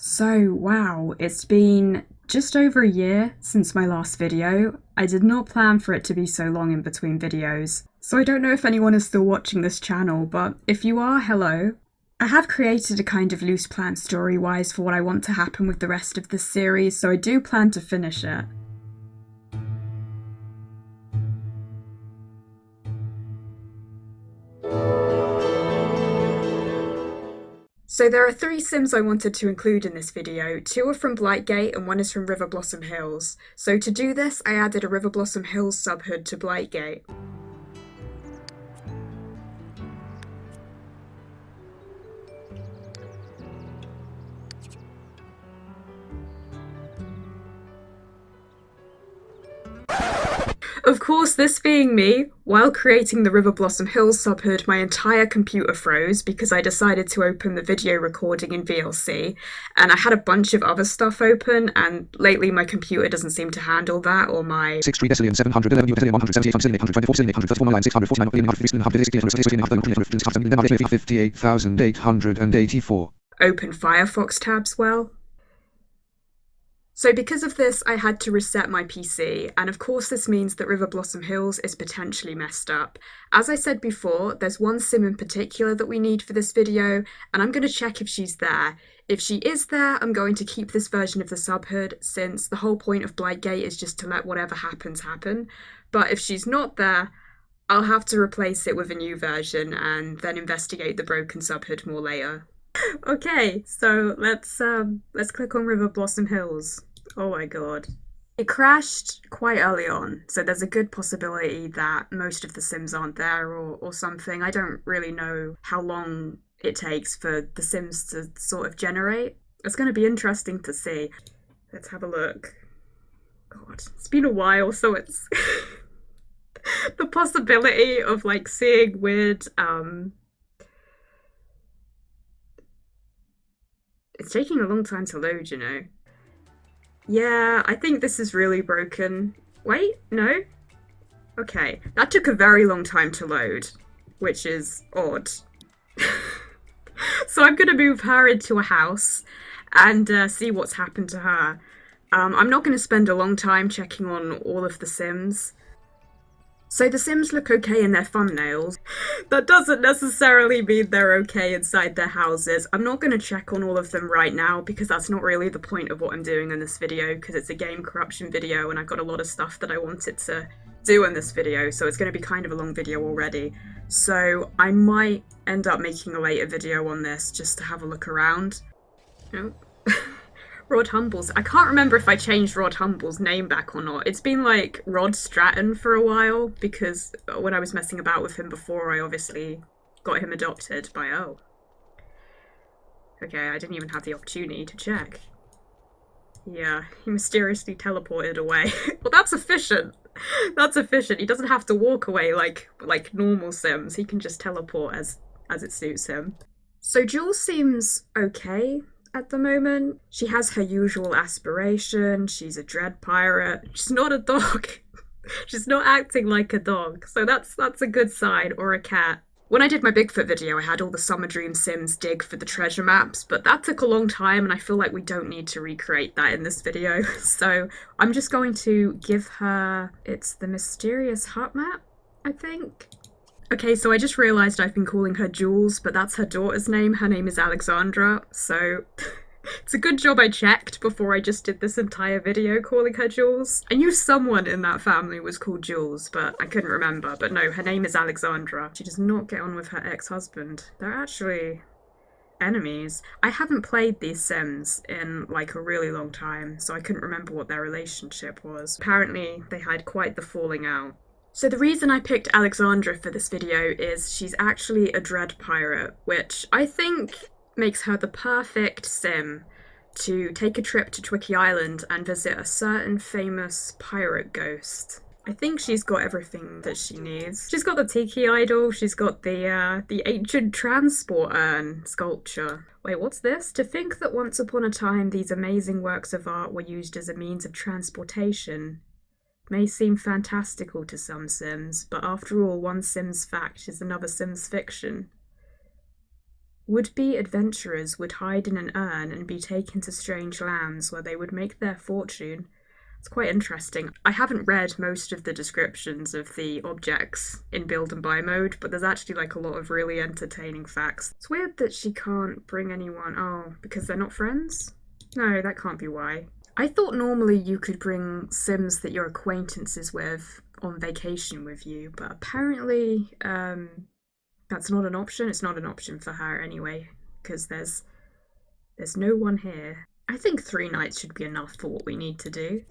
So, wow, it's been just over a year since my last video. I did not plan for it to be so long in between videos, so I don't know if anyone is still watching this channel, but if you are, hello. I have created a kind of loose plan story-wise for what I want to happen with the rest of this series, so I do plan to finish it. So there are 3 Sims I wanted to include in this video. 2 are from Blightgate and 1 is from Riverblossom Hills. So to do this, I added a Riverblossom Hills subhood to Blightgate. Of course, this being me, while creating the Riverblossom Hills subhood, my entire computer froze because I decided to open the video recording in VLC, and I had a bunch of other stuff open, and lately my computer doesn't seem to handle that, or my 6 decillion 711 178 824 line 649 open Firefox tabs well. So because of this, I had to reset my PC, and of course this means that Riverblossom Hills is potentially messed up. As I said before, there's one sim in particular that we need for this video, and I'm going to check if she's there. If she is there, I'm going to keep this version of the subhood, since the whole point of Blightgate is just to let whatever happens happen. But if she's not there, I'll have to replace it with a new version, and then investigate the broken subhood more later. Okay, so let's click on Riverblossom Hills. Oh my god. It crashed quite early on, so there's a good possibility that most of the Sims aren't there or something. I don't really know how long it takes for the Sims to sort of generate. It's going to be interesting to see. Let's have a look. God, it's been a while, so it's the possibility of like seeing weird it's taking a long time to load, you know. Yeah, I think this is really broken. Wait, no? Okay, that took a very long time to load, which is odd. So I'm gonna move her into a house and see what's happened to her. I'm not gonna spend a long time checking on all of the Sims. So the Sims look okay in their thumbnails. That doesn't necessarily mean they're okay inside their houses. I'm not going to check on all of them right now because that's not really the point of what I'm doing in this video, because it's a game corruption video and I've got a lot of stuff that I wanted to do in this video, so it's going to be kind of a long video already. So I might end up making a later video on this just to have a look around. Oh. Rod Humble's. I can't remember if I changed Rod Humble's name back or not. It's been like Rod Stratton for a while, because when I was messing about with him before, I obviously got him adopted by O. Okay, I didn't even have the opportunity to check. Yeah, he mysteriously teleported away. Well, that's efficient. That's efficient. He doesn't have to walk away like normal Sims. He can just teleport as it suits him. So Jules seems okay at the moment. She has her usual aspiration. She's a dread pirate. She's not a dog. She's not acting like a dog, so that's a good sign, or a cat. When I did my Bigfoot video, I had all the Summer Dream Sims dig for the treasure maps, but that took a long time and I feel like we don't need to recreate that in this video. So I'm just going to give her, it's the Mysterious Hut map, I think. Okay, so I just realised I've been calling her Jules, but that's her daughter's name. Her name is Alexandria, so it's a good job I checked before I just did this entire video calling her Jules. I knew someone in that family was called Jules, but I couldn't remember. But no, her name is Alexandria. She does not get on with her ex-husband. They're actually enemies. I haven't played these Sims in like a really long time, so I couldn't remember what their relationship was. Apparently, they had quite the falling out. So the reason I picked Alexandra for this video is she's actually a dread pirate, which I think makes her the perfect Sim to take a trip to Twikkii Island and visit a certain famous pirate ghost. I think she's got everything that she needs. She's got the Tiki idol, she's got the ancient transport urn sculpture. Wait, what's this? To think that once upon a time these amazing works of art were used as a means of transportation may seem fantastical to some Sims, but after all, one Sim's fact is another Sim's fiction. Would-be adventurers would hide in an urn and be taken to strange lands where they would make their fortune. It's quite interesting. I haven't read most of the descriptions of the objects in build and buy mode, but there's actually like a lot of really entertaining facts. It's weird that she can't bring anyone. Oh, because they're not friends? No, that can't be why. I thought normally you could bring Sims that you're acquaintances with on vacation with you, but apparently that's not an option. It's not an option for her anyway, because there's no one here. I think 3 nights should be enough for what we need to do.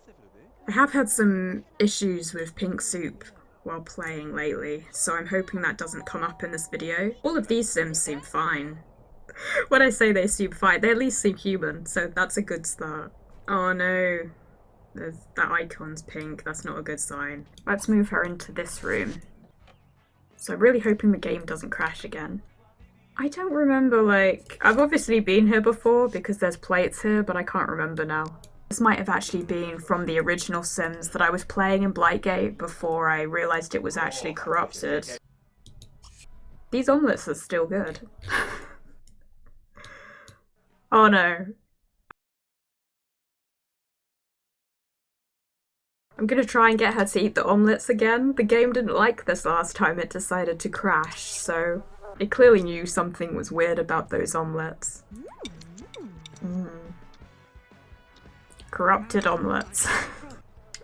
I have had some issues with pink soup while playing lately, so I'm hoping that doesn't come up in this video. All of these Sims seem fine. When I say they seem fine, they at least seem human, so that's a good start. Oh no, that icon's pink, that's not a good sign. Let's move her into this room. So I'm really hoping the game doesn't crash again. I don't remember, like, I've obviously been here before because there's plates here, but I can't remember now. This might have actually been from the original Sims that I was playing in Blightgate before I realised it was actually corrupted. These omelettes are still good. Oh no. I'm gonna try and get her to eat the omelettes again. The game didn't like this last time it decided to crash, so it clearly knew something was weird about those omelettes. Corrupted omelettes.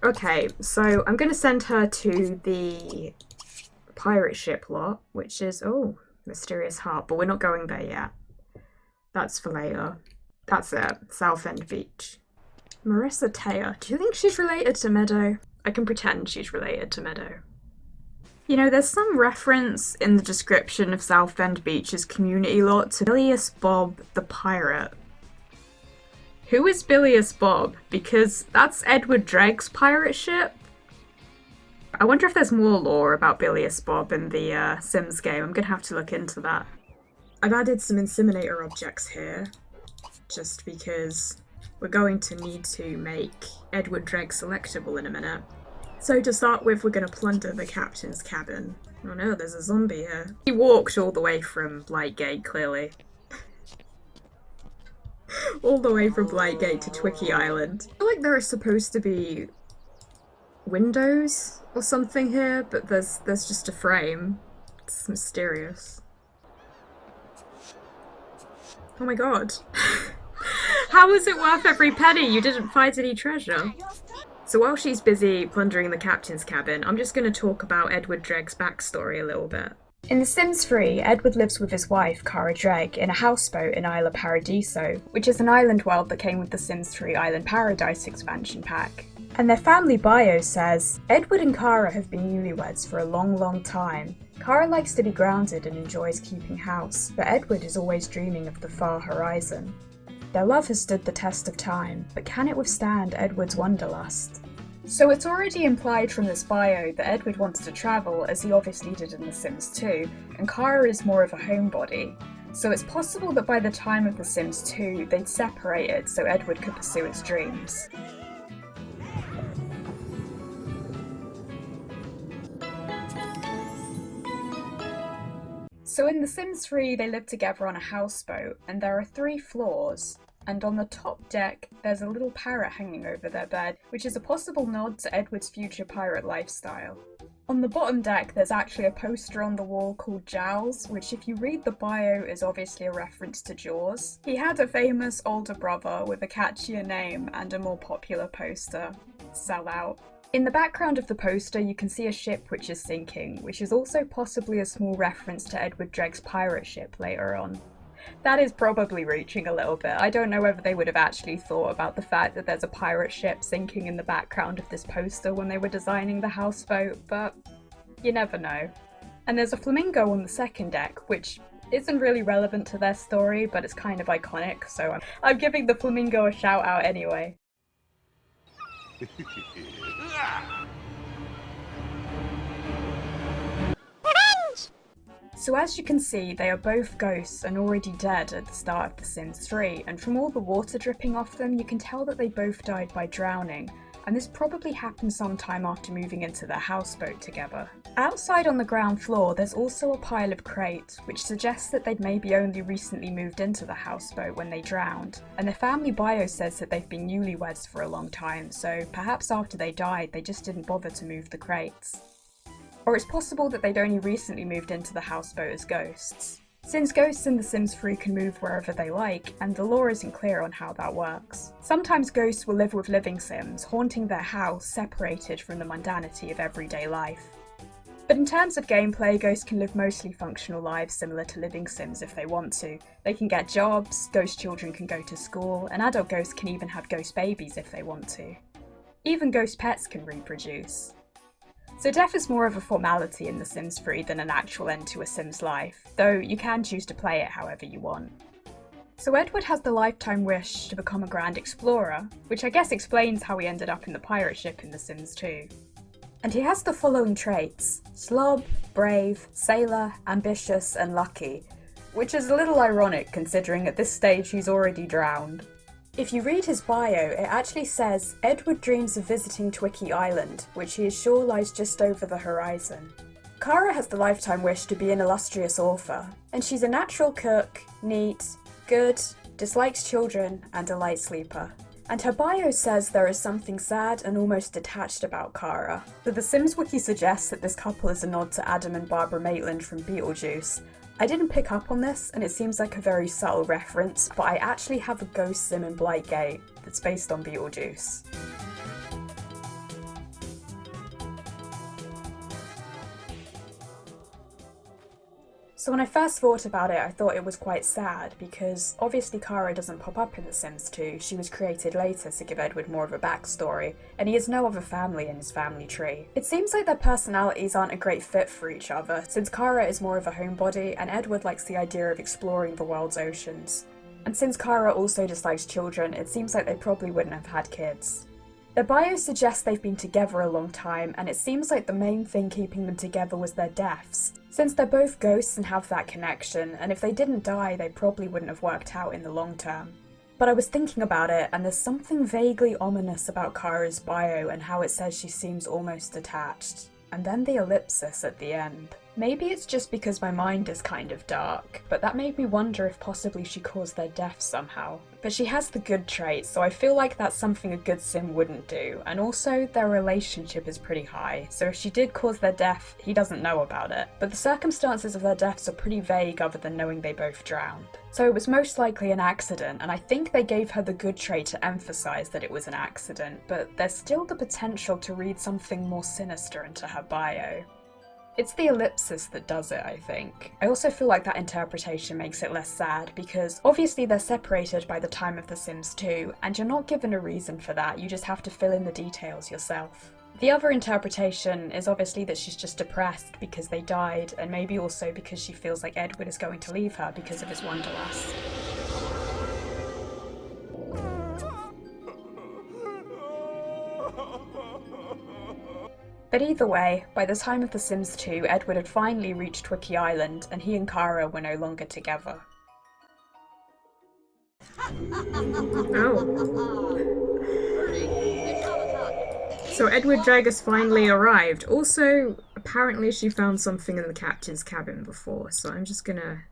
Okay, so I'm gonna send her to the pirate ship lot, which is, oh, Mysterious Heart, but we're not going there yet. That's for later. That's it, Southend Beach. Marissa Taya. Do you think she's related to Meadow? I can pretend she's related to Meadow. You know, there's some reference in the description of Southend Beach's community lot to Bilious Bob the Pirate. Who is Bilious Bob? Because that's Edward Dregg's pirate ship. I wonder if there's more lore about Bilious Bob in the Sims game. I'm gonna have to look into that. I've added some inseminator objects here, just because we're going to need to make Edward Dregg selectable in a minute. So to start with, we're going to plunder the captain's cabin. Oh no, there's a zombie here. He walked all the way from Blightgate, clearly. All the way from Blightgate to Twikkii Island. I feel like there are supposed to be windows or something here, but there's just a frame. It's mysterious. Oh my god. How is it worth every penny? You didn't find any treasure. So while she's busy plundering the captain's cabin, I'm just going to talk about Edward Dregg's backstory a little bit. In The Sims 3, Edward lives with his wife, Cara Dregg, in a houseboat in Isla Paradiso, which is an island world that came with the Sims 3 Island Paradise expansion pack. And their family bio says, Edward and Cara have been newlyweds for a long, long time. Cara likes to be grounded and enjoys keeping house, but Edward is always dreaming of the far horizon. Their love has stood the test of time, but can it withstand Edward's wanderlust? So it's already implied from this bio that Edward wants to travel, as he obviously did in The Sims 2, and Cara is more of a homebody. So it's possible that by the time of The Sims 2, they'd separated so Edward could pursue his dreams. So in The Sims 3, they live together on a houseboat, and there are 3 floors. And on the top deck, there's a little parrot hanging over their bed, which is a possible nod to Edward's future pirate lifestyle. On the bottom deck, there's actually a poster on the wall called Jowls, which if you read the bio is obviously a reference to Jaws. He had a famous older brother with a catchier name and a more popular poster, Sell Out. In the background of the poster, you can see a ship which is sinking, which is also possibly a small reference to Edward Dregg's pirate ship later on. That is probably reaching a little bit. I don't know whether they would have actually thought about the fact that there's a pirate ship sinking in the background of this poster when they were designing the houseboat, but you never know. And there's a flamingo on the second deck, which isn't really relevant to their story, but it's kind of iconic, so I'm giving the flamingo a shout out anyway. So as you can see, they are both ghosts and already dead at the start of The Sims 3, and from all the water dripping off them, you can tell that they both died by drowning, and this probably happened sometime after moving into their houseboat together. Outside on the ground floor, there's also a pile of crates, which suggests that they'd maybe only recently moved into the houseboat when they drowned, and their family bio says that they've been newlyweds for a long time, so perhaps after they died, they just didn't bother to move the crates. Or it's possible that they'd only recently moved into the houseboat as ghosts. Since ghosts in The Sims 3 can move wherever they like, and the lore isn't clear on how that works. Sometimes ghosts will live with living Sims, haunting their house separated from the mundanity of everyday life. But in terms of gameplay, ghosts can live mostly functional lives similar to living Sims if they want to. They can get jobs, ghost children can go to school, and adult ghosts can even have ghost babies if they want to. Even ghost pets can reproduce. So death is more of a formality in The Sims 3 than an actual end to a Sim's life, though you can choose to play it however you want. So Edward has the lifetime wish to become a grand explorer, which I guess explains how he ended up in the pirate ship in The Sims 2. And he has the following traits: slob, brave, sailor, ambitious, and lucky, which is a little ironic considering at this stage he's already drowned. If you read his bio, it actually says, Edward dreams of visiting Twikkii Island, which he is sure lies just over the horizon. Kara has the lifetime wish to be an illustrious author, and she's a natural cook, neat, good, dislikes children, and a light sleeper. And her bio says there is something sad and almost detached about Kara. So the Sims wiki suggests that this couple is a nod to Adam and Barbara Maitland from Beetlejuice. I didn't pick up on this, and it seems like a very subtle reference, but I actually have a ghost sim in Blightgate that's based on Beetlejuice. So when I first thought about it, I thought it was quite sad, because obviously Kara doesn't pop up in The Sims 2, she was created later to give Edward more of a backstory, and he has no other family in his family tree. It seems like their personalities aren't a great fit for each other, since Kara is more of a homebody, and Edward likes the idea of exploring the world's oceans. And since Kara also dislikes children, it seems like they probably wouldn't have had kids. Their bio suggests they've been together a long time, and it seems like the main thing keeping them together was their deaths. Since they're both ghosts and have that connection, and if they didn't die, they probably wouldn't have worked out in the long term. But I was thinking about it, and there's something vaguely ominous about Kara's bio and how it says she seems almost detached. And then the ellipsis at the end. Maybe it's just because my mind is kind of dark, but that made me wonder if possibly she caused their death somehow. But she has the good traits, so I feel like that's something a good sim wouldn't do, and also their relationship is pretty high, so if she did cause their death, he doesn't know about it. But the circumstances of their deaths are pretty vague other than knowing they both drowned. So it was most likely an accident, and I think they gave her the good trait to emphasise that it was an accident, but there's still the potential to read something more sinister into her bio. It's the ellipsis that does it, I think. I also feel like that interpretation makes it less sad, because obviously they're separated by the time of The Sims 2, and you're not given a reason for that, you just have to fill in the details yourself. The other interpretation is obviously that she's just depressed because they died, and maybe also because she feels like Edward is going to leave her because of his wanderlust. But either way, by the time of The Sims 2, Edward had finally reached Twikkii Island, and he and Kara were no longer together. Oh. So Edward Dregg has finally arrived. Also, apparently she found something in the captain's cabin before, so I'm just gonna...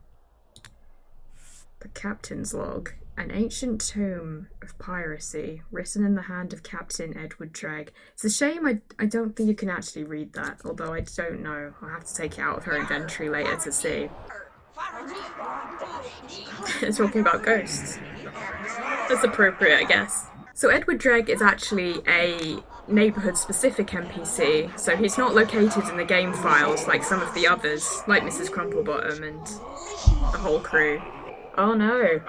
The captain's log. An ancient tome of piracy, written in the hand of Captain Edward Dregg. It's a shame I don't think you can actually read that, although I don't know. I'll have to take it out of her inventory later to see. It's talking about ghosts. That's appropriate, I guess. So Edward Dregg is actually a neighbourhood-specific NPC, so he's not located in the game files like some of the others, like Mrs. Crumplebottom and the whole crew. Oh no.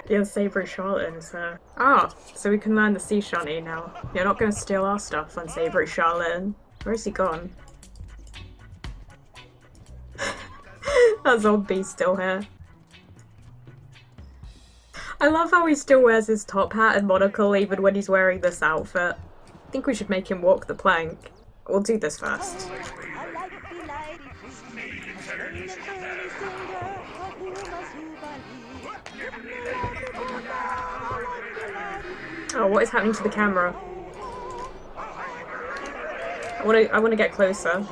The Unsavoury Charlatan is here. Ah, so we can learn the sea shanty now. You're not going to steal our stuff, Unsavoury Charlatan. Where is he gone? That zombie's still here. I love how he still wears his top hat and monocle even when he's wearing this outfit. I think we should make him walk the plank. We'll do this first. Oh, what is happening to the camera? I wanna get closer.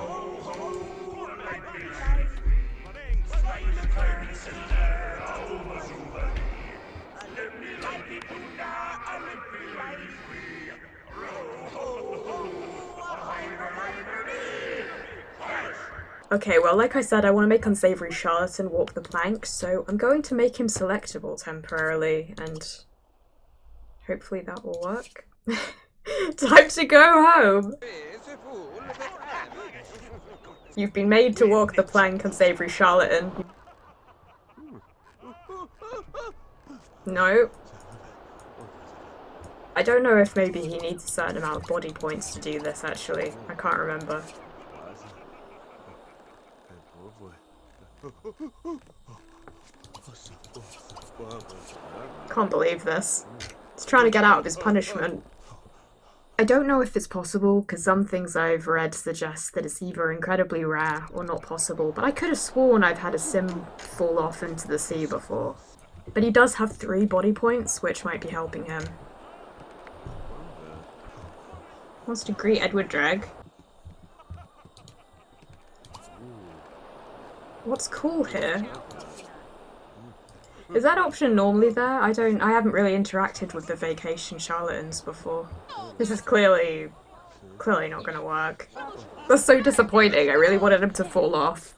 Okay, well, like I said, I want to make Unsavoury Charlatan walk the plank, so I'm going to make him selectable temporarily, and hopefully that will work. Time to go home! You've been made to walk the plank, Unsavoury Charlatan. No. I don't know if maybe he needs a certain amount of body points to do this, actually. I can't remember. Can't believe this. He's trying to get out of his punishment. I don't know if it's possible, because some things I've read suggest that it's either incredibly rare or not possible, but I could have sworn I've had a sim fall off into the sea before. But he does have 3 body points, which might be helping him. Wants to greet Edward Dregg. What's cool here? Is that option normally there? I haven't really interacted with the vacation charlatans before. This is clearly not gonna work. That's so disappointing. I really wanted him to fall off.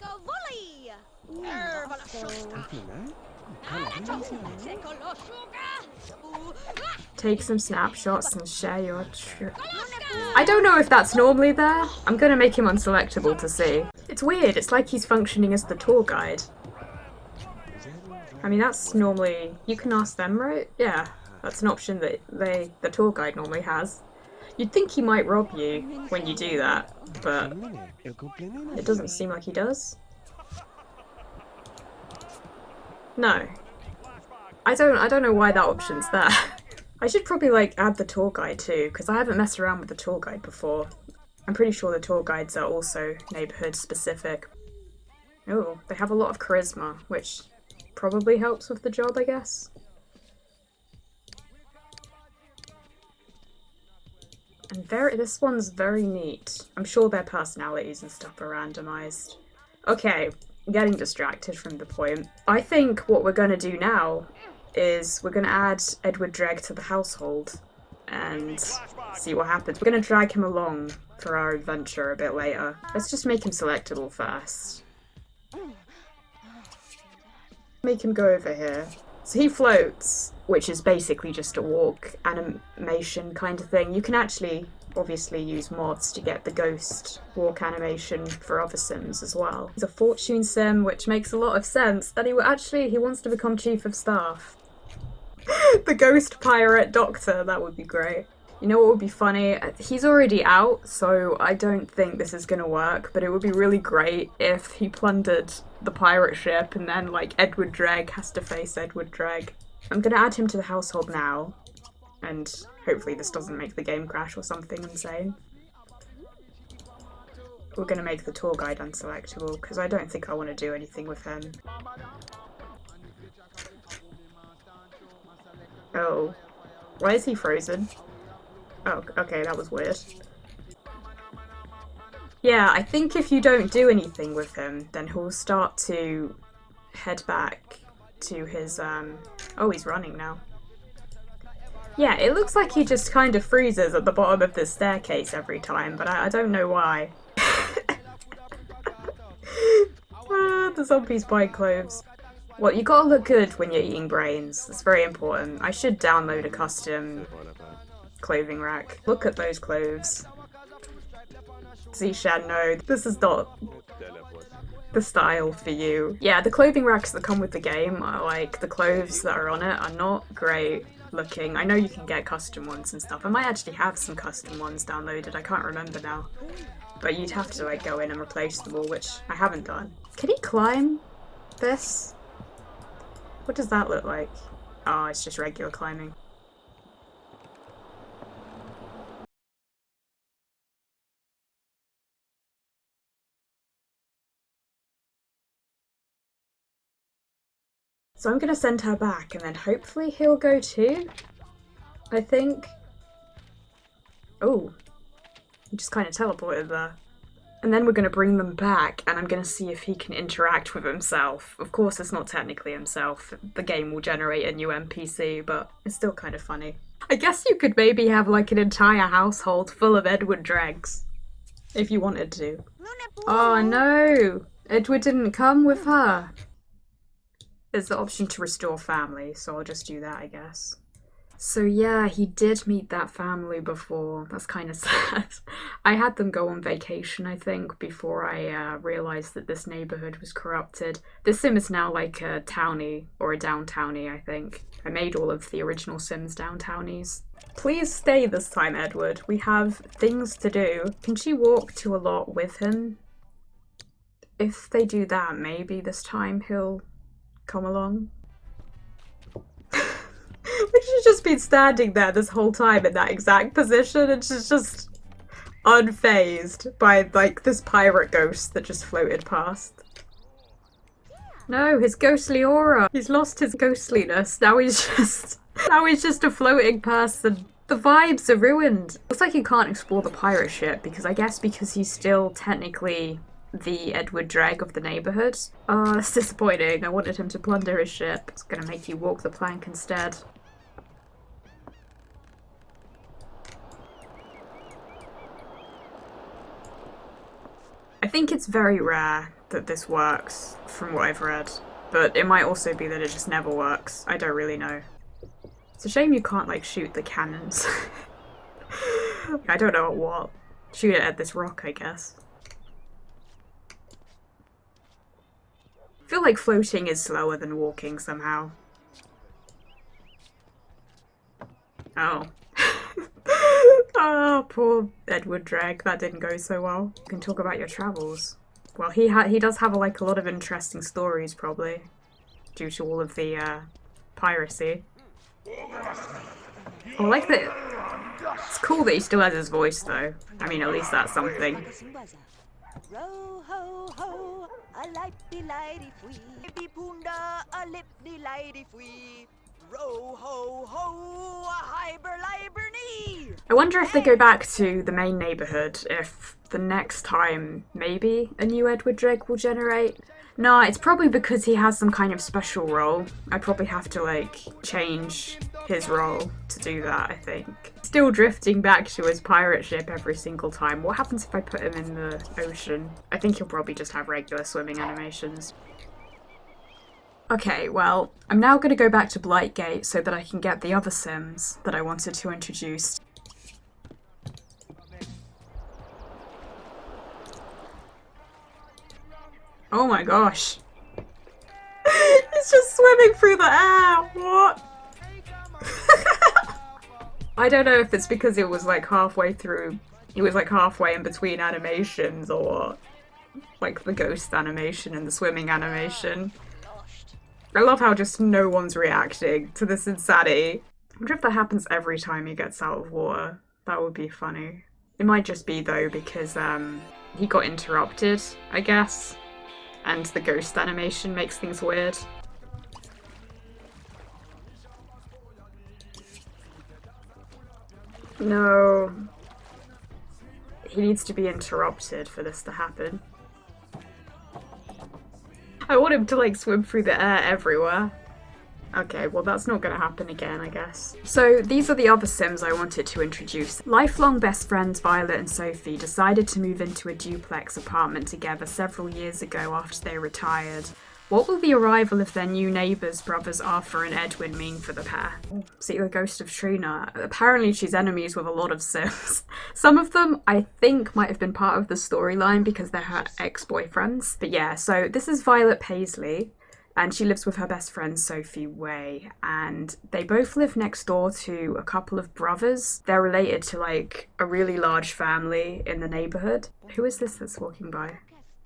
Take some snapshots and share your trip. I don't know if that's normally there. I'm gonna make him unselectable to see. It's weird, it's like he's functioning as the tour guide. I mean, that's normally... You can ask them, right? Yeah, that's an option that the tour guide normally has. You'd think he might rob you when you do that, but it doesn't seem like he does. No. I don't know why that option's there. I should probably, like, add the tour guide too, because I haven't messed around with the tour guide before. I'm pretty sure the tour guides are also neighbourhood specific. Oh, they have a lot of charisma, which probably helps with the job, I guess. And this one's very neat. I'm sure their personalities and stuff are randomised. Okay, getting distracted from the point. I think what we're going to do now is we're going to add Edward Dregg to the household and see what happens. We're going to drag him along for our adventure a bit later. Let's just make him selectable first. Make him go over here. So he floats, which is basically just a walk animation kind of thing. You can actually obviously use mods to get the ghost walk animation for other sims as well. He's a fortune sim, which makes a lot of sense. That he wants to become chief of staff. The ghost pirate doctor, that would be great. You know what would be funny? He's already out, so I don't think this is gonna work, but it would be really great if he plundered the pirate ship and then, like, Edward Dregg has to face Edward Dregg. I'm gonna add him to the household now, and hopefully this doesn't make the game crash or something insane. We're gonna make the tour guide unselectable, because I don't think I want to do anything with him. Oh. Why is he frozen? Oh, okay, that was weird. Yeah, I think if you don't do anything with him, then he'll start to head back to his, Oh, he's running now. Yeah, it looks like he just kind of freezes at the bottom of this staircase every time, but I don't know why. The zombies buy cloves. Well, you gotta look good when you're eating brains. That's very important. I should download a custom clothing rack. Look at those cloves. Zishan, no, this is not the style for you. Yeah, the clothing racks that come with the game are like, the clothes that are on it are not great looking. I know you can get custom ones and stuff. I might actually have some custom ones downloaded, I can't remember now. But you'd have to like go in and replace them all, which I haven't done. Can he climb this? What does that look like? Oh, it's just regular climbing. So I'm gonna send her back and then hopefully he'll go too, I think. Oh, he just kind of teleported there. And then we're going to bring them back, and I'm going to see if he can interact with himself. Of course, it's not technically himself. The game will generate a new NPC, but it's still kind of funny. I guess you could maybe have like an entire household full of Edward Dreggs, if you wanted to. Oh no! Edward didn't come with her. There's the option to restore family, so I'll just do that, I guess. So yeah, he did meet that family before. That's kind of sad. I had them go on vacation, I think, before I realised that this neighbourhood was corrupted. This sim is now like a townie, or a downtownie, I think. I made all of the original Sims downtownies. Please stay this time, Edward. We have things to do. Can she walk to a lot with him? If they do that, maybe this time he'll come along. She's just been standing there this whole time in that exact position, and she's just unfazed by like this pirate ghost that just floated past. No, his ghostly aura. He's lost his ghostliness. Now he's just a floating person. The vibes are ruined. Looks like he can't explore the pirate ship because he's still technically the Edward Dregg of the neighbourhood. Oh, that's disappointing. I wanted him to plunder his ship. It's gonna make you walk the plank instead. I think it's very rare that this works, from what I've read. But it might also be that it just never works. I don't really know. It's a shame you can't, like, shoot the cannons. I don't know at what. Shoot it at this rock, I guess. I feel like floating is slower than walking somehow. Oh. Oh, poor Edward Dregg. That didn't go so well. You can talk about your travels. Well, he does have like a lot of interesting stories, probably, due to all of the piracy. I like that. It's cool that he still has his voice, though. I mean, at least that's something. Row ho ho, a lighty lighty free. Baby punda, a lipty lighty free. Row ho ho, a hyber knee. I wonder if they go back to the main neighbourhood, if the next time maybe a new Edward Dregg will generate. No, it's probably because he has some kind of special role. I probably have to like change his role to do that, I think. Still drifting back to his pirate ship every single time. What happens if I put him in the ocean? I think he'll probably just have regular swimming animations. Okay, well, I'm now going to go back to Blightgate so that I can get the other Sims that I wanted to introduce. Oh my gosh. He's just swimming through the air! What? I don't know if it's because it was like halfway through. It was like halfway in between animations or what. Like the ghost animation and the swimming animation. I love how just no one's reacting to this insanity. I wonder if that happens every time he gets out of water. That would be funny. It might just be though because he got interrupted, I guess. And the ghost animation makes things weird. No. He needs to be interrupted for this to happen. I want him to like swim through the air everywhere. Okay, well that's not gonna happen again, I guess. So these are the other Sims I wanted to introduce. Lifelong best friends Violet and Sophie decided to move into a duplex apartment together several years ago after they retired. What will the arrival of their new neighbours, brothers Arthur and Edwin, mean for the pair? See the ghost of Trina. Apparently she's enemies with a lot of Sims. Some of them, I think, might have been part of the storyline because they're her ex-boyfriends. But yeah, so this is Violet Paisley, and she lives with her best friend Sophie Way, and they both live next door to a couple of brothers. They're related to like a really large family in the neighbourhood. Who is this that's walking by?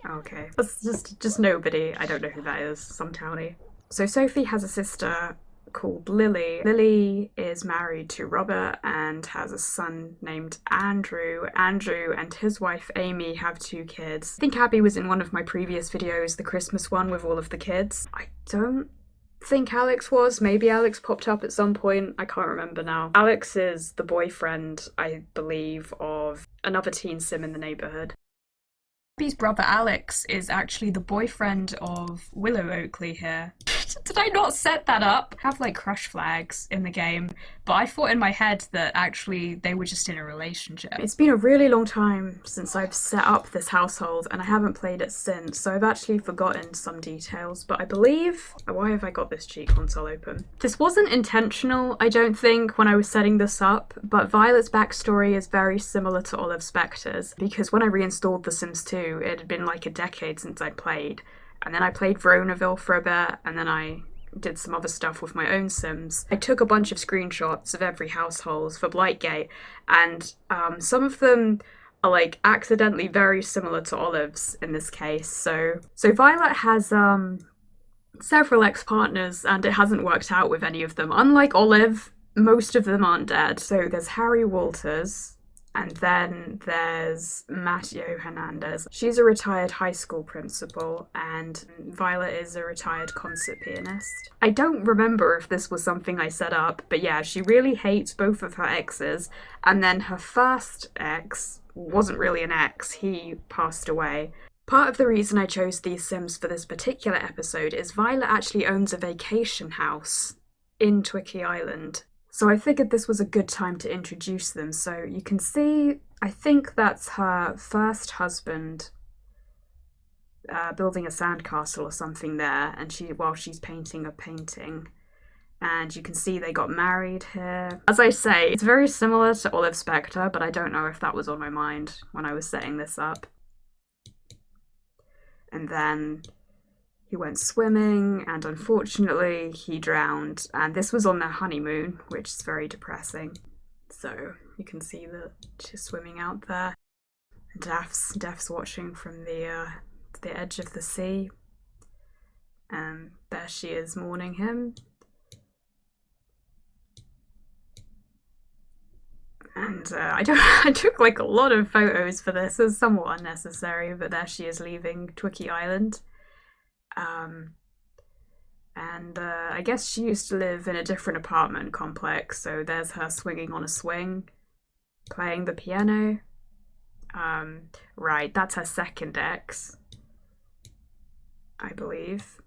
Okay, that's just nobody. I don't know who that is. Some townie. So Sophie has a sister called Lily. Lily is married to Robert and has a son named Andrew. Andrew and his wife Amy have 2 kids. I think Abby was in one of my previous videos, the Christmas one with all of the kids. I don't think Alex was. Maybe Alex popped up at some point. I can't remember now. Alex is the boyfriend, I believe, of another teen sim in the neighborhood. Abby's brother Alex is actually the boyfriend of Willow Oakley here. Did I not set that up? I have like crush flags in the game, but I thought in my head that actually they were just in a relationship. It's been a really long time since I've set up this household and I haven't played it since, so I've actually forgotten some details, but I believe... Why have I got this cheat console open? This wasn't intentional, I don't think, when I was setting this up, but Violet's backstory is very similar to Olive Specter's, because when I reinstalled The Sims 2, it had been like a decade since I'd played. And then I played Veronaville for a bit, and then I did some other stuff with my own Sims. I took a bunch of screenshots of every household for Blightgate, and some of them are like accidentally very similar to Olive's in this case. So Violet has several ex-partners, and it hasn't worked out with any of them. Unlike Olive, most of them aren't dead. So there's Harry Walters, and then there's Mateo Hernandez. She's a retired high school principal, and Violet is a retired concert pianist. I don't remember if this was something I set up, but yeah, she really hates both of her exes, and then her first ex wasn't really an ex, he passed away. Part of the reason I chose these Sims for this particular episode is Violet actually owns a vacation house in Twikkii Island. So I figured this was a good time to introduce them. So you can see, I think that's her first husband building a sandcastle or something there, and while she's painting a painting. And you can see they got married here. As I say, it's very similar to Olive Specter, but I don't know if that was on my mind when I was setting this up. And then he went swimming, and unfortunately he drowned, and this was on their honeymoon, which is very depressing. So you can see that she's swimming out there. Daph's watching from the edge of the sea, and there she is mourning him. And I took like a lot of photos for this. It was somewhat unnecessary, but there she is leaving Twikkii Island. And I guess she used to live in a different apartment complex, so there's her swinging on a swing, playing the piano. Right, that's her second ex, I believe.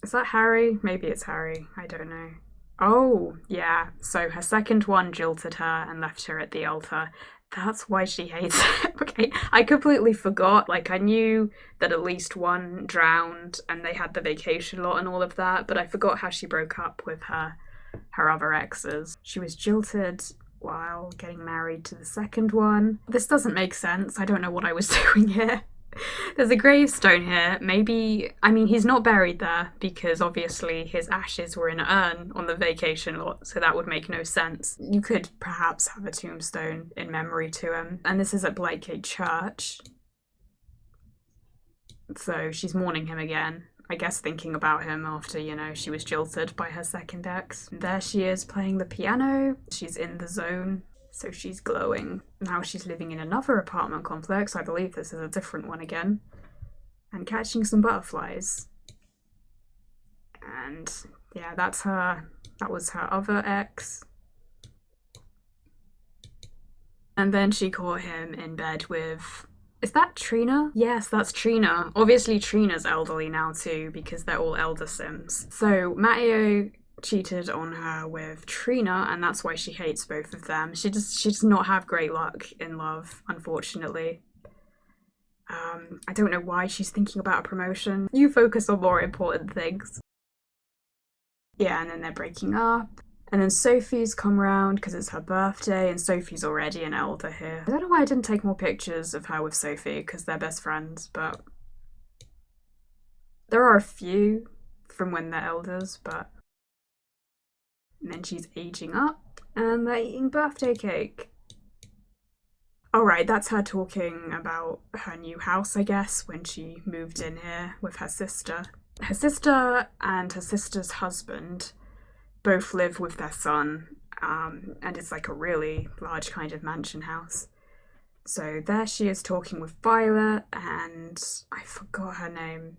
Is that Harry? Maybe it's Harry, I don't know. Oh, yeah, so her second one jilted her and left her at the altar. That's why she hates it. Okay, I completely forgot. Like, I knew that at least one drowned and they had the vacation lot and all of that, but I forgot how she broke up with her other exes. She was jilted while getting married to the second one. This doesn't make sense. I don't know what I was doing here. There's a gravestone here. Maybe, I mean, he's not buried there because obviously his ashes were in an urn on the vacation lot, so that would make no sense. You could perhaps have a tombstone in memory to him. And this is at Blightgate Church. So she's mourning him again. I guess thinking about him after, you know, she was jilted by her second ex. There she is playing the piano. She's in the zone. So she's glowing. Now she's living in another apartment complex. I believe this is a different one again. And catching some butterflies. And yeah, that's her. That was her other ex. And then she caught him in bed with... Is that Trina? Yes, that's Trina. Obviously Trina's elderly now too, because they're all elder Sims. So Mateo cheated on her with Trina, and that's why she hates both of them. She does not have great luck in love, unfortunately. I don't know why she's thinking about a promotion. You focus on more important things. Yeah, and then they're breaking up. And then Sophie's come round because it's her birthday, and Sophie's already an elder here. I don't know why I didn't take more pictures of her with Sophie, because they're best friends, but... There are a few from when they're elders, but... And then she's aging up, and they're eating birthday cake. Alright, that's her talking about her new house, I guess, when she moved in here with her sister. Her sister and her sister's husband both live with their son, and it's like a really large kind of mansion house. So there she is talking with Violet, and I forgot her name.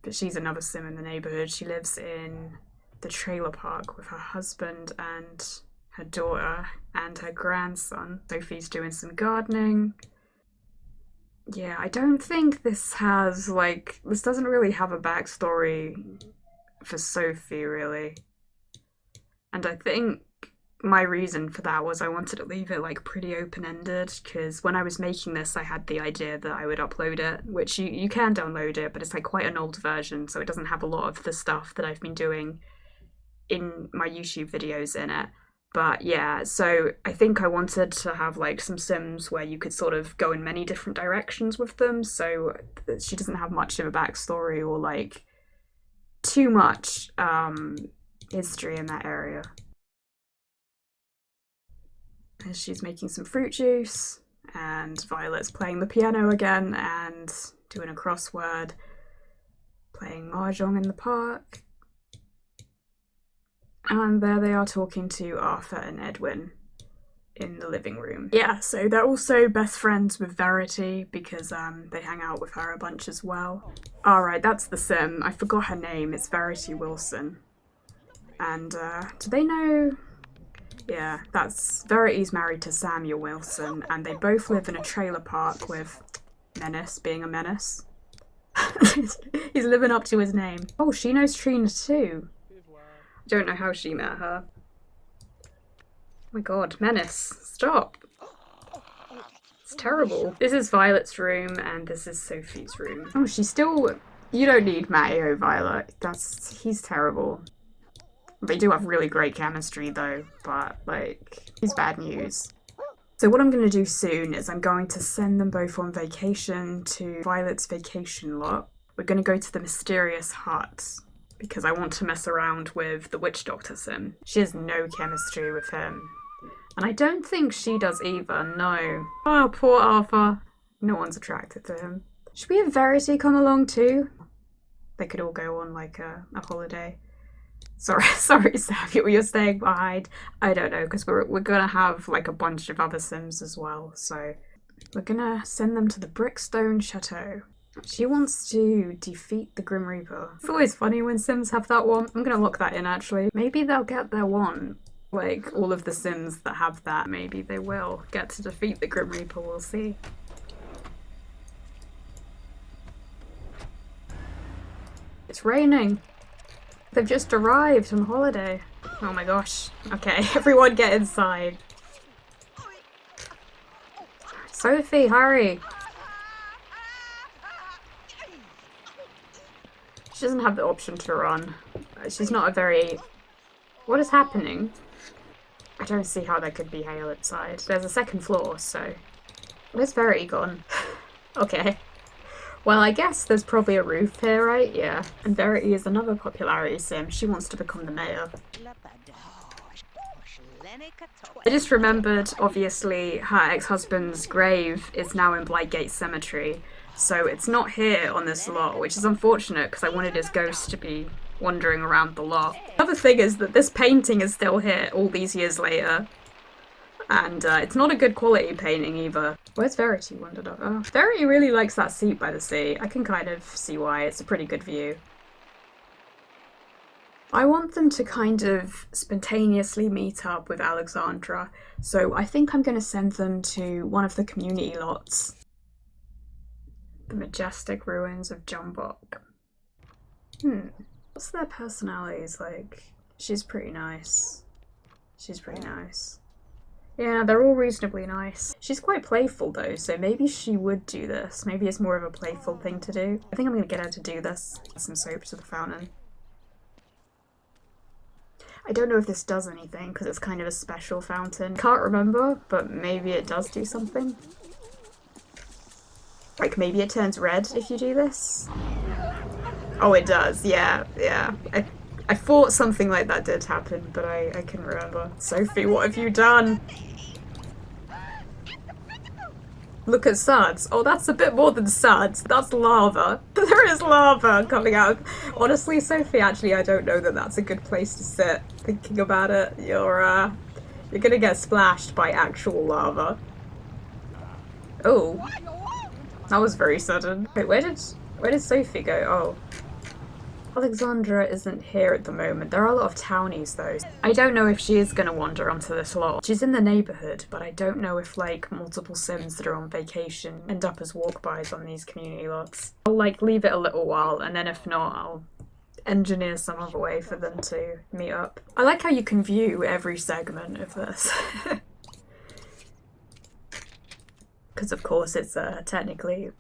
but she's another sim in the neighbourhood. She lives in the trailer park with her husband and her daughter and her grandson. Sophie's doing some gardening. Yeah, I don't think this has, like, this doesn't really have a backstory for Sophie, really. And I think my reason for that was I wanted to leave it, like, pretty open-ended, because when I was making this, I had the idea that I would upload it, which you can download it, but it's, like, quite an old version, so it doesn't have a lot of the stuff that I've been doing in my YouTube videos in it. But yeah, so I think I wanted to have like some sims where you could sort of go in many different directions with them, so she doesn't have much of a backstory or like too much history in that area. And she's making some fruit juice, and Violet's playing the piano again and doing a crossword, playing mahjong in the park. And there they are talking to Arthur and Edwin in the living room. Yeah, so they're also best friends with Verity because they hang out with her a bunch as well. Alright, that's the sim. I forgot her name. It's Verity Wilson. And do they know? Yeah, that's Verity's married to Samuel Wilson, and they both live in a trailer park with Menace being a menace. He's living up to his name. Oh, she knows Trina too. Don't know how she met her. Oh my god, Menace, stop. It's terrible. This is Violet's room and this is Sophie's room. Oh, she's still... You don't need Matteo, Violet. He's terrible. They do have really great chemistry though, but like, he's bad news. So what I'm going to do soon is I'm going to send them both on vacation to Violet's vacation lot. We're going to go to the mysterious hut, because I want to mess around with the Witch Doctor sim. She has no chemistry with him. And I don't think she does either, no. Oh, poor Arthur. No one's attracted to him. Should we have Verity come along too? They could all go on like a holiday. Sorry, Samuel, you're staying behind. I don't know, because we're gonna have like a bunch of other sims as well, so we're gonna send them to the Brickstone Chateau. She wants to defeat the Grim Reaper. It's always funny when sims have that one. I'm gonna lock that in actually. Maybe they'll get their one. Like all of the sims that have that, maybe they will get to defeat the Grim Reaper, we'll see. It's raining. They've just arrived on holiday. Oh my gosh. Okay, everyone get inside. Sophie, hurry. She doesn't have the option to run. She's not a very... What is happening? I don't see how there could be hail inside. There's a second floor, so... Where's Verity gone? Okay. Well, I guess there's probably a roof here, right? Yeah. And Verity is another popularity sim. She wants to become the mayor. I just remembered, obviously, her ex-husband's grave is now in Blightgate Cemetery. So it's not here on this lot, which is unfortunate because I wanted his ghost to be wandering around the lot. The other thing is that this painting is still here all these years later. And it's not a good quality painting either. Where's Verity wandered off? Oh, Verity really likes that seat by the sea. I can kind of see why. It's a pretty good view. I want them to kind of spontaneously meet up with Alexandria. So I think I'm going to send them to one of the community lots. The majestic ruins of Jumbok. What's their personalities like? She's pretty nice. She's pretty nice. Yeah, they're all reasonably nice. She's quite playful though, so maybe she would do this. Maybe it's more of a playful thing to do. I think I'm gonna get her to do this. Some soap to the fountain. I don't know if this does anything because it's kind of a special fountain. Can't remember, but maybe it does do something. Like maybe it turns red if you do this. Oh, it does, yeah. I thought something like that did happen, but I couldn't remember. Sophie, what have you done? Look at suds. Oh, that's a bit more than suds. That's lava. There is lava coming out. Honestly, Sophie, actually, I don't know that that's a good place to sit. Thinking about it, you're gonna get splashed by actual lava. Oh, that was very sudden. Wait, where did Sophie go? Oh, Alexandra isn't here at the moment. There are a lot of townies though. I don't know if she is going to wander onto this lot. She's in the neighbourhood, but I don't know if like multiple Sims that are on vacation end up as walkbys on these community lots. I'll like leave it a little while, and then if not, I'll engineer some other way for them to meet up. I like how you can view every segment of this. Because of course it's technically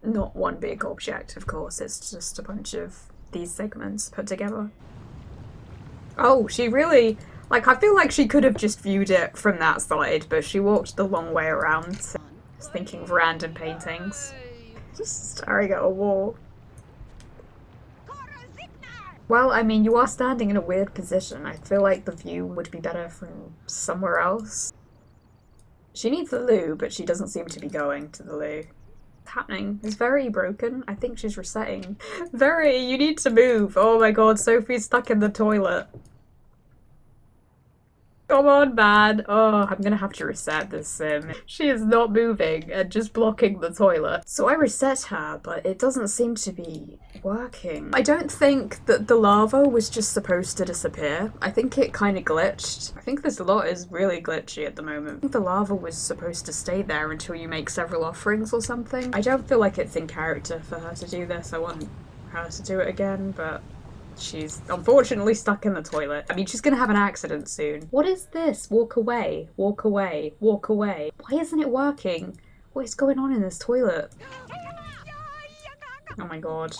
not one big object, of course, it's just a bunch of these segments put together. Oh, she really, like, I feel like she could have just viewed it from that side, but she walked the long way around. So I was thinking of random paintings. Just staring at a wall. Well, I mean, you are standing in a weird position. I feel like the view would be better from somewhere else. She needs the loo, but she doesn't seem to be going to the loo. What's happening? Is Very broken? I think she's resetting. Very, you need to move. Oh my god, Sophie's stuck in the toilet. Come on, man. Oh, I'm gonna have to reset this sim. She is not moving and just blocking the toilet. So I reset her, but it doesn't seem to be working. I don't think that the lava was just supposed to disappear. I think it kind of glitched. I think this lot is really glitchy at the moment. I think the lava was supposed to stay there until you make several offerings or something. I don't feel like it's in character for her to do this. I want her to do it again, but she's unfortunately stuck in the toilet. I mean, she's gonna have an accident soon. What is this? Walk away, walk away, walk away. Why isn't it working? What is going on in this toilet? Oh my god.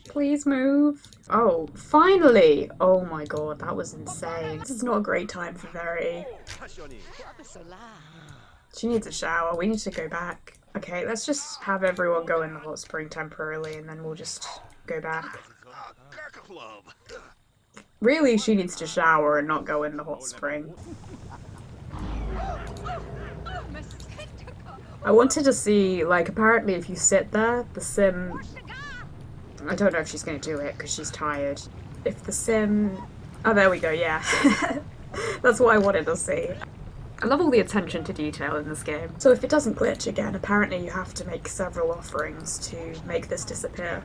Please move. Oh, finally! Oh my god, that was insane. This is not a great time for Very. She needs a shower. We need to go back. Okay, let's just have everyone go in the hot spring temporarily and then we'll just go back. Really, she needs to shower and not go in the hot spring. I wanted to see, like, apparently if you sit there, the sim... I don't know if she's going to do it because she's tired. If the sim... Oh, there we go, yeah. That's what I wanted to see. I love all the attention to detail in this game. So if it doesn't glitch again, apparently you have to make several offerings to make this disappear.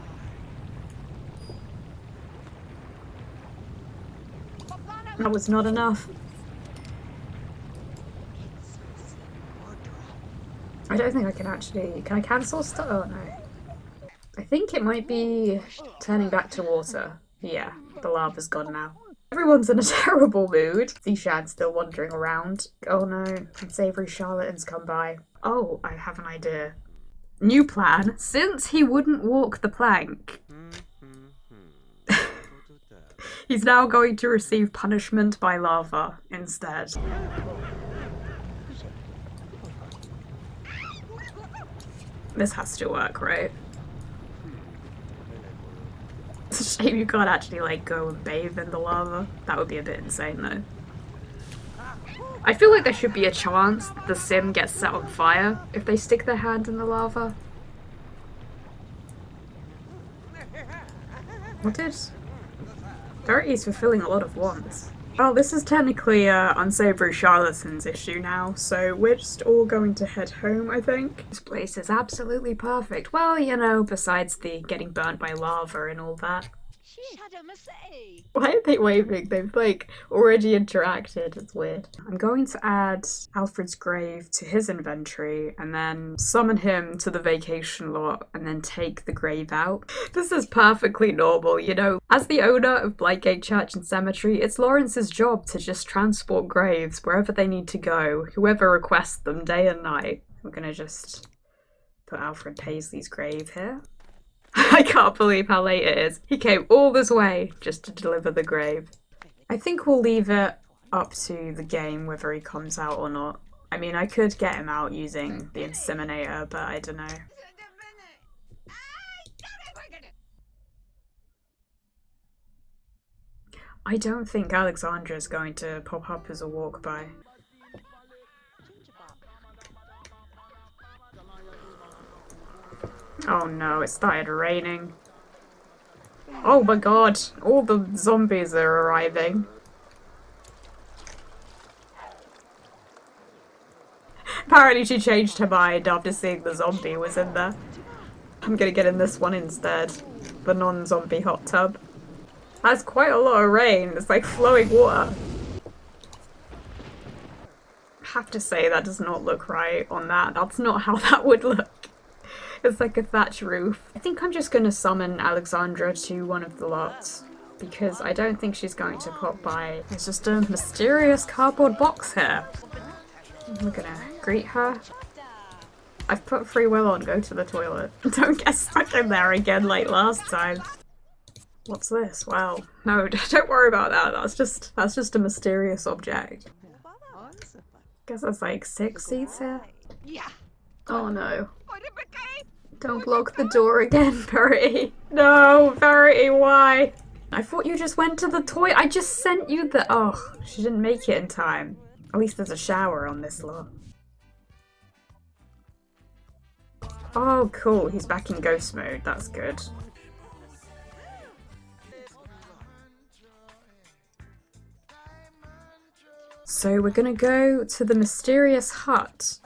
That was not enough. I don't think I can actually... Can I cancel stuff? Oh no. I think it might be turning back to water. Yeah, the lava's gone now. Everyone's in a terrible mood. Zishan's still wandering around. Oh no, Unsavoury Charlatan's come by. Oh, I have an idea. New plan. Since he wouldn't walk the plank, he's now going to receive punishment by lava instead. This has to work, right? It's a shame you can't actually, like, go and bathe in the lava. That would be a bit insane, though. I feel like there should be a chance the sim gets set on fire if they stick their hand in the lava. What did... Verity's fulfilling a lot of wants. Well, this is technically Unsavoury Charlatan's issue now, so we're just all going to head home, I think. This place is absolutely perfect. Well, you know, besides the getting burnt by lava and all that. Why are they waving? They've, like, already interacted. It's weird. I'm going to add Alfred's grave to his inventory and then summon him to the vacation lot and then take the grave out. This is perfectly normal, you know. As the owner of Blightgate Church and Cemetery, it's Lawrence's job to just transport graves wherever they need to go, whoever requests them day and night. I'm gonna just put Alfred Paisley's grave here. I can't believe how late it is. He came all this way just to deliver the grave. I think we'll leave it up to the game whether he comes out or not. I mean, I could get him out using the inseminator, but I don't know. I don't think Alexandria is going to pop up as a walk-by. Oh no, it started raining. Oh my god, all the zombies are arriving. Apparently she changed her mind after seeing the zombie was in there. I'm gonna get in this one instead. The non-zombie hot tub. That's quite a lot of rain. It's like flowing water. I have to say that does not look right on that. That's not how that would look. It's like a thatch roof. I think I'm just gonna summon Alexandria to one of the lots because I don't think she's going to pop by. There's just a mysterious cardboard box here. We're gonna greet her. I've put free will on go to the toilet. Don't get stuck in there again like last time. What's this? Wow. No, don't worry about that. That's just a mysterious object. Guess that's like 6 seats here. Oh no. Don't block the door again, Verity. No, Verity, why? I thought you just went to the toilet. I just sent you the— oh, she didn't make it in time. At least there's a shower on this lot. Oh, cool. He's back in ghost mode. That's good. So we're gonna go to the mysterious hut.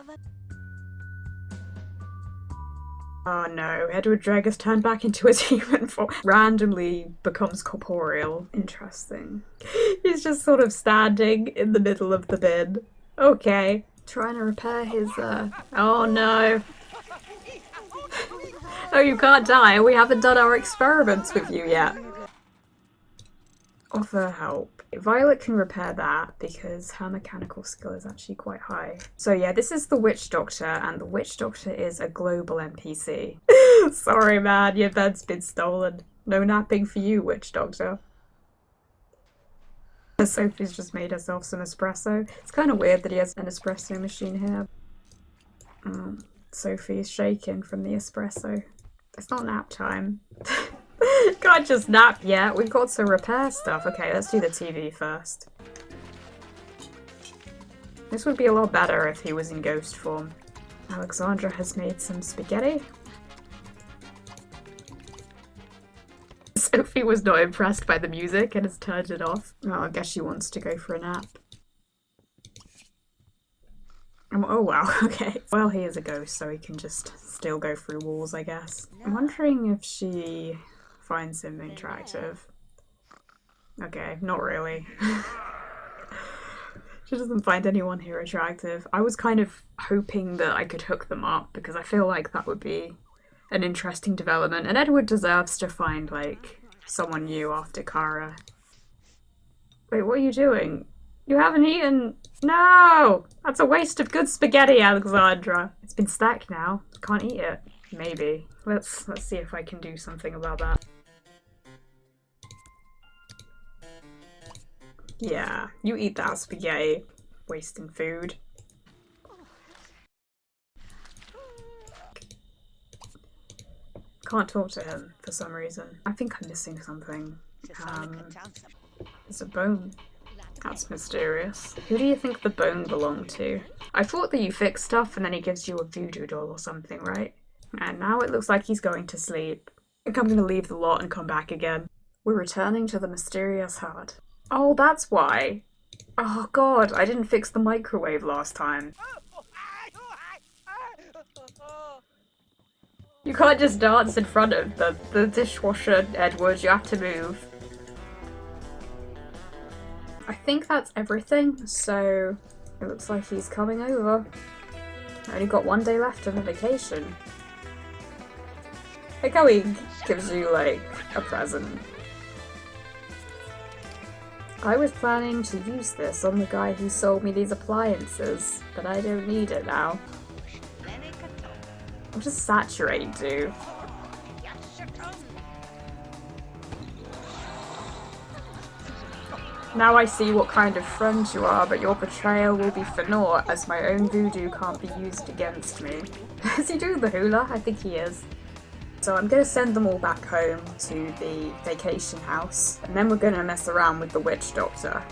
Oh no, Edward Dregg has turned back into his human form. Randomly becomes corporeal. Interesting. He's just sort of standing in the middle of the bin. Okay. Trying to repair his, oh no. Oh, you can't die. We haven't done our experiments with you yet. Offer help. Violet can repair that because her mechanical skill is actually quite high. So yeah, this is the Witch Doctor, and the Witch Doctor is a global NPC. Sorry man, your bed's been stolen. No napping for you, Witch Doctor. Sophie's just made herself some espresso. It's kind of weird that he has an espresso machine here. Sophie's shaking from the espresso. It's not nap time. Can't just nap yet. We've got to repair stuff. Okay, let's do the TV first. This would be a lot better if he was in ghost form. Alexandra has made some spaghetti. Sophie was not impressed by the music and has turned it off. Oh, I guess she wants to go for a nap. Oh wow, okay. Well, he is a ghost, so he can just still go through walls, I guess. I'm wondering if she finds him attractive. Okay, not really. She doesn't find anyone here attractive. I was kind of hoping that I could hook them up because I feel like that would be an interesting development, and Edward deserves to find, like, someone new after Kara. Wait, what are you doing? You haven't eaten— no! That's a waste of good spaghetti, Alexandra. It's been stacked now. Can't eat it. Maybe. Let's see if I can do something about that. Yeah, you eat that spaghetti. Wasting food. Can't talk to him for some reason. I think I'm missing something. There's a bone. That's mysterious. Who do you think the bone belonged to? I thought that you fix stuff and then he gives you a voodoo doll or something, right? And now it looks like he's going to sleep. I think I'm gonna leave the lot and come back again. We're returning to the mysterious hut. Oh, that's why. Oh god, I didn't fix the microwave last time. You can't just dance in front of the dishwasher, Edward. You have to move. I think that's everything, so it looks like he's coming over. I only got 1 day left of a vacation. Like how he gives you, like, a present. I was planning to use this on the guy who sold me these appliances, but I don't need it now. I'll just saturate, dude. Now I see what kind of friend you are, but your betrayal will be for naught, as my own voodoo can't be used against me. Is he doing the hula? I think he is. So I'm going to send them all back home to the vacation house, and then we're going to mess around with the Witch Doctor.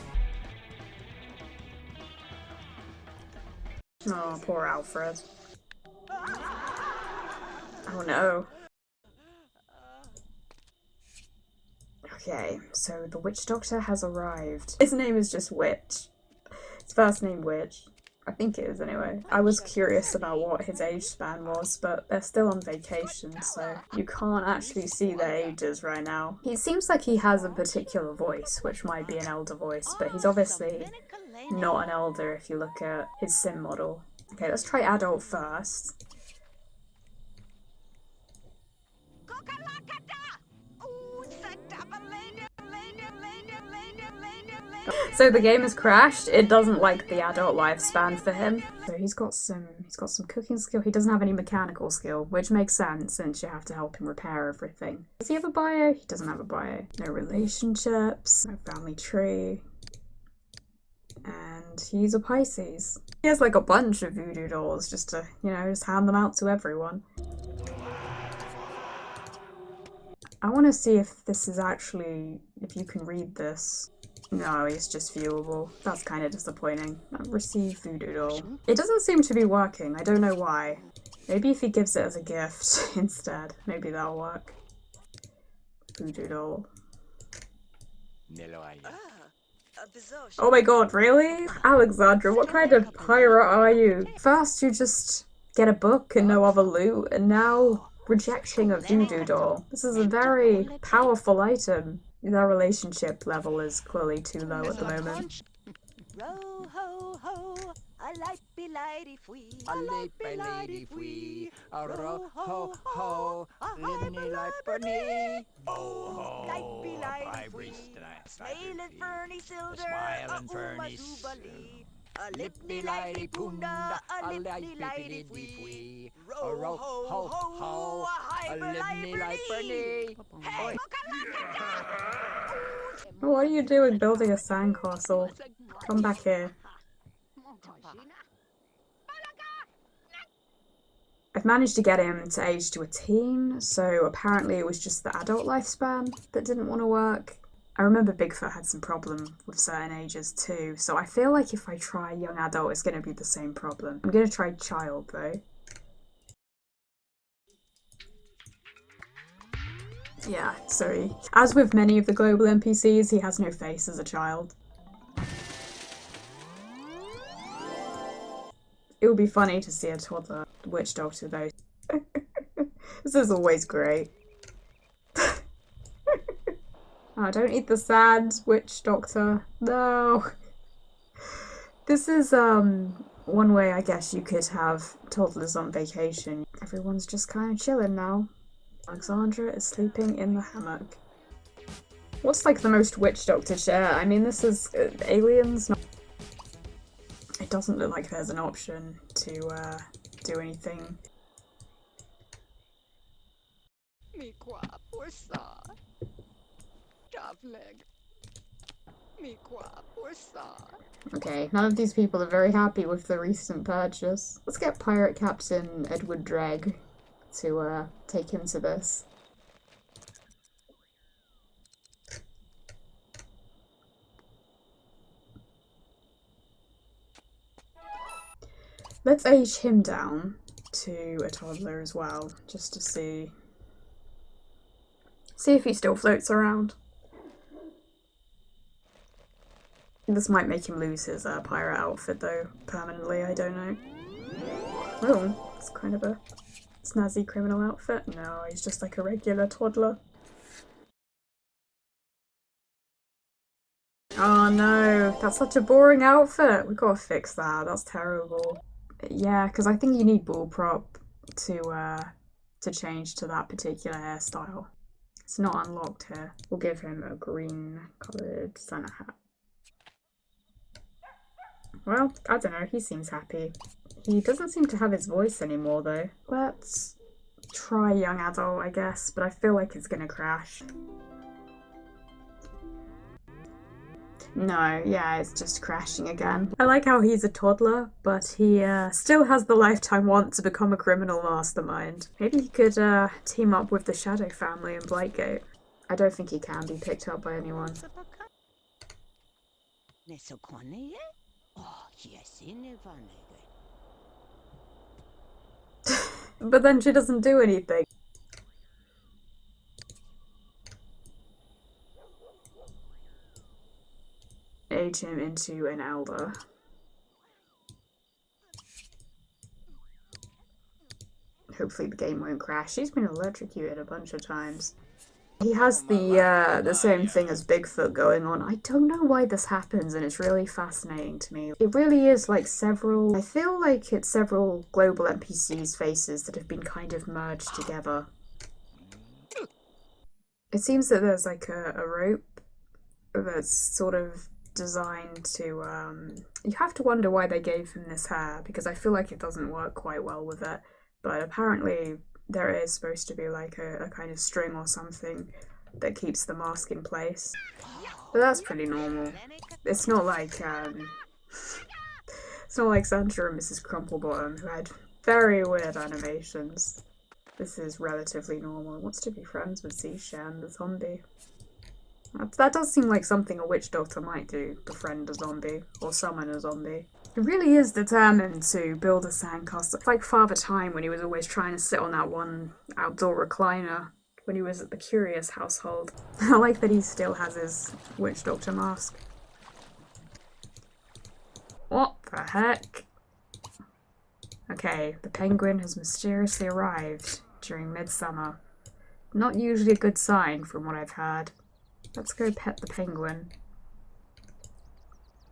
Oh, poor Alfred. Oh no. Okay, so the Witch Doctor has arrived. His name is just Witch. His first name Witch. I think it is anyway. I was curious about what his age span was, but they're still on vacation, so you can't actually see their ages right now. He seems like he has a particular voice, which might be an elder voice, but he's obviously not an elder if you look at his sim model. Okay, let's try adult first. So the game has crashed. It doesn't like the adult lifespan for him. So he's got some cooking skill. He doesn't have any mechanical skill, which makes sense since you have to help him repair everything. Does he have a bio? He doesn't have a bio. No relationships, no family tree. And he's a Pisces. He has like a bunch of voodoo dolls just to, you know, just hand them out to everyone. I want to see if this is actually, if you can read this. No, it's just viewable. That's kind of disappointing. Receive voodoo doll. It doesn't seem to be working. I don't know why. Maybe if he gives it as a gift instead. Maybe that'll work. Voodoo doll. Oh my god, really? Alexandria, what kind of pirate are you? First you just get a book and no other loot, and now rejecting a voodoo doll. This is a very powerful item. Their relationship level is clearly too low at the moment. Row ho ho, a light be lighty fwee, a light be lighty fwee. Row ho ho, a lighty light burnie. Oh ho, light be lighty fwee. Snail and ferny silver, a uma zubali. A lipny lighty punda, a lipny lighty fwee. Row ho ho, a hyper light burnie. Hey, What are you doing building a sandcastle? Come back here. I've managed to get him to age to a teen, so apparently it was just the adult lifespan that didn't want to work. I remember Bigfoot had some problem with certain ages too, so I feel like if I try young adult it's going to be the same problem. I'm going to try child though. Yeah, sorry. As with many of the global NPCs, he has no face as a child. It would be funny to see a toddler Witch Doctor though. This is always great. Oh, don't eat the sand, Witch Doctor. No. This is one way I guess you could have toddlers on vacation. Everyone's just kind of chilling now. Alexandria is sleeping in the hammock. What's like the most Witch Doctor share? I mean, this is aliens. It doesn't look like there's an option to do anything. Okay, none of these people are very happy with the recent purchase. Let's get Pirate Captain Edward Dregg to take him to this. Let's age him down to a toddler as well, just to see if he still floats around. This might make him lose his pirate outfit though, permanently, I don't know. Oh, it's kind of a snazzy criminal outfit. No, he's just like a regular toddler. Oh no, that's such a boring outfit. We've got to fix that. That's terrible. Yeah, because I think you need ball prop to change to that particular hairstyle. It's not unlocked here. We'll give him a green coloured Santa hat. Well, I don't know, he seems happy. He doesn't seem to have his voice anymore though. Let's try young adult, I guess, but I feel like it's gonna crash. No, yeah, it's just crashing again. I like how he's a toddler, but he still has the lifetime want to become a criminal mastermind. Maybe he could team up with the Shadow family in Blightgate. I don't think he can be picked up by anyone. But then she doesn't do anything. Age him into an elder. Hopefully the game won't crash. He's been electrocuted a bunch of times. He has the same thing as Bigfoot going on. I don't know why this happens, and it's really fascinating to me. It really is like several... I feel like it's several global NPCs' faces that have been kind of merged together. It seems that there's like a rope that's sort of designed to... You have to wonder why they gave him this hair, because I feel like it doesn't work quite well with it. But apparently there is supposed to be like a kind of string or something that keeps the mask in place. But that's pretty normal. It's not like it's not like Santa and Mrs. Crumplebottom, who had very weird animations. This is relatively normal. He wants to be friends with Seashan, the zombie. That does seem like something a witch doctor might do, befriend a zombie, or summon a zombie. He really is determined to build a sandcastle. It's like Father Time when he was always trying to sit on that one outdoor recliner when he was at the Curious household. I like that he still has his witch doctor mask. What the heck? Okay, the penguin has mysteriously arrived during midsummer. Not usually a good sign from what I've heard. Let's go pet the penguin.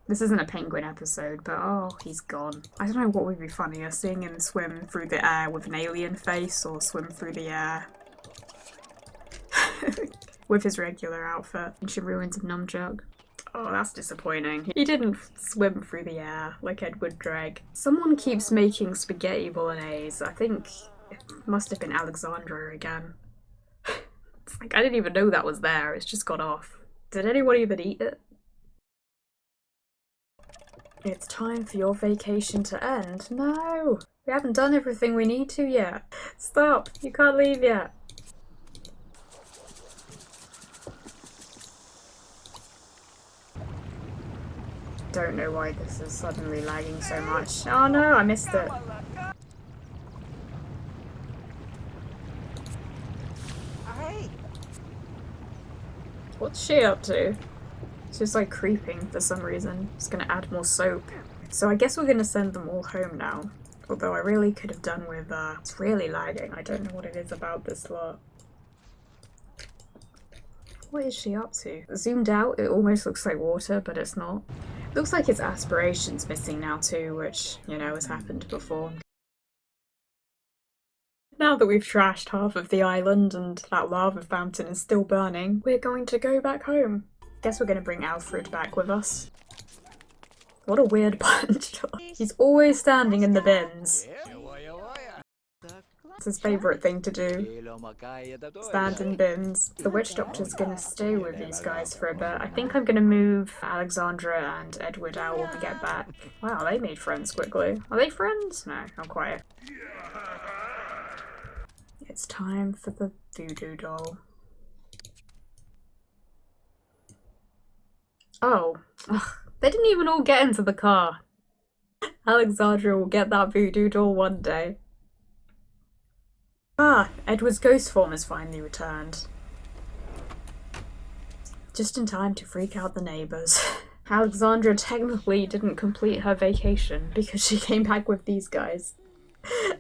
This isn't a penguin episode, but oh, he's gone. I don't know what would be funnier, seeing him swim through the air with an alien face, or swim through the air with his regular outfit. Ancient Ruins of Numjug. Oh, that's disappointing. He didn't swim through the air like Edward Dregg. Someone keeps making spaghetti bolognese. I think it must have been Alexandria again. It's like, I didn't even know that was there. It's just got off. Did anyone even eat it? It's time for your vacation to end. No! We haven't done everything we need to yet. Stop! You can't leave yet. Don't know why this is suddenly lagging so much. Oh no, I missed it. What's she up to? She's just like creeping for some reason. It's gonna add more soap. So I guess we're gonna send them all home now. Although I really could have done with, it's really lagging. I don't know what it is about this lot. What is she up to? Zoomed out, it almost looks like water, but it's not. It looks like its aspiration's missing now too, which, you know, has happened before. Now that we've trashed half of the island and that lava fountain is still burning, we're going to go back home. Guess we're going to bring Alfred back with us. What a weird bunch. He's always standing in the bins. It's his favourite thing to do. Stand in bins. The witch doctor's gonna stay with these guys for a bit. I think I'm gonna move Alexandria and Edward out when we get back. Wow, they made friends quickly. Are they friends? No, not quite. It's time for the voodoo doll. Oh. Ugh, they didn't even all get into the car. Alexandria will get that voodoo doll one day. Ah, Edward's ghost form has finally returned. Just in time to freak out the neighbours. Alexandria technically didn't complete her vacation because she came back with these guys.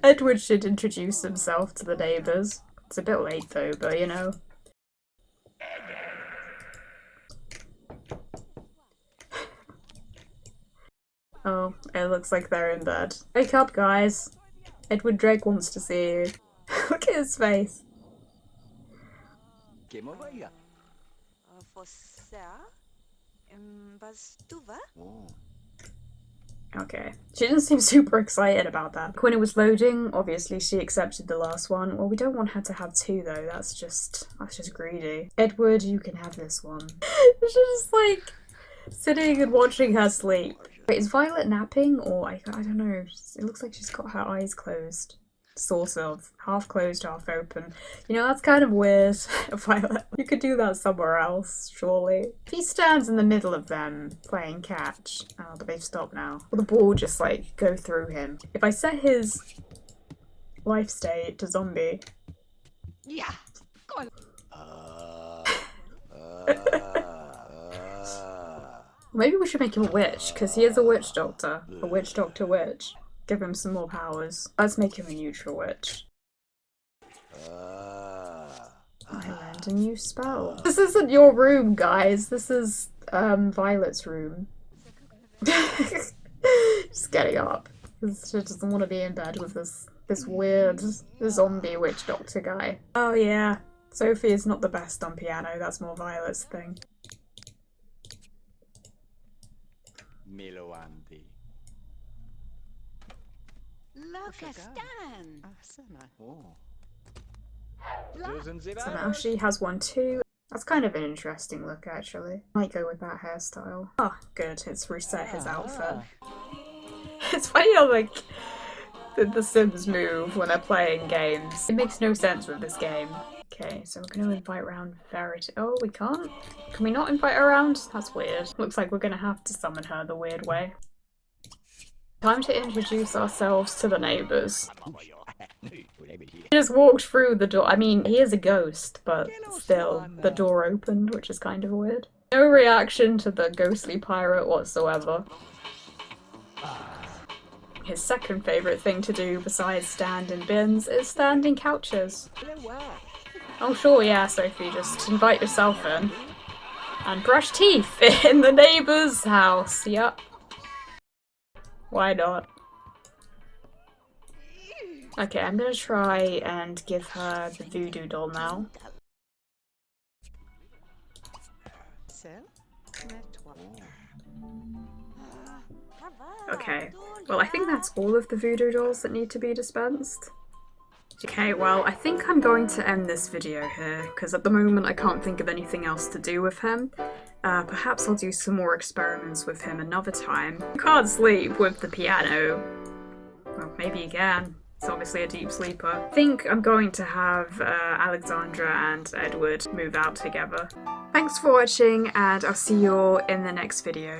Edward should introduce himself to the neighbours. It's a bit late though, but you know. Oh, it looks like they're in bed. Wake up, guys. Edward Dregg wants to see you. Look at his face. Okay. She didn't seem super excited about that. When it was loading, obviously she accepted the last one. Well, we don't want her to have two though. That's just greedy. Edward, you can have this one. She's just like sitting and watching her sleep. Wait, is Violet napping? Or I don't know. It looks like she's got her eyes closed. Sort of. Half closed, half open. You know, that's kind of weird. Violet. You could do that somewhere else, surely. If he stands in the middle of them playing catch. Oh, but they've stopped now. Will the ball just, like, go through him? If I set his life state to zombie. Yeah. Go on. Maybe we should make him a witch, because he is a witch doctor. A witch doctor witch. Give him some more powers. Let's make him a neutral witch. I learned a new spell. This isn't your room, guys. This is Violet's room. Just getting up. She doesn't want to be in bed with this weird zombie witch doctor guy. Oh yeah, Sophie is not the best on piano. That's more Violet's thing. Look a Stan. So now she has one too. That's kind of an interesting look, actually. Might go with that hairstyle. Oh, good. It's reset his outfit. It's funny how, like, the Sims move when they're playing games. It makes no sense with this game. Okay, so we're going to invite around Verity. Oh, we can't? Can we not invite her around? That's weird. Looks like we're going to have to summon her the weird way. Time to introduce ourselves to the neighbours. He just walked through the door. I mean, he is a ghost, but still, the door opened, which is kind of weird. No reaction to the ghostly pirate whatsoever. His second favourite thing to do besides stand in bins is stand in couches. Oh sure, yeah, Sophie, just invite yourself in. And brush teeth in the neighbour's house, yep. Why not? Okay, I'm gonna try and give her the voodoo doll now. Okay, well I think that's all of the voodoo dolls that need to be dispensed. Okay, well I think I'm going to end this video here, because at the moment I can't think of anything else to do with him. Perhaps I'll do some more experiments with him another time. You can't sleep with the piano. Well, maybe again. It's obviously a deep sleeper. I think I'm going to have Alexandria and Edward move out together. Thanks for watching, and I'll see you all in the next video.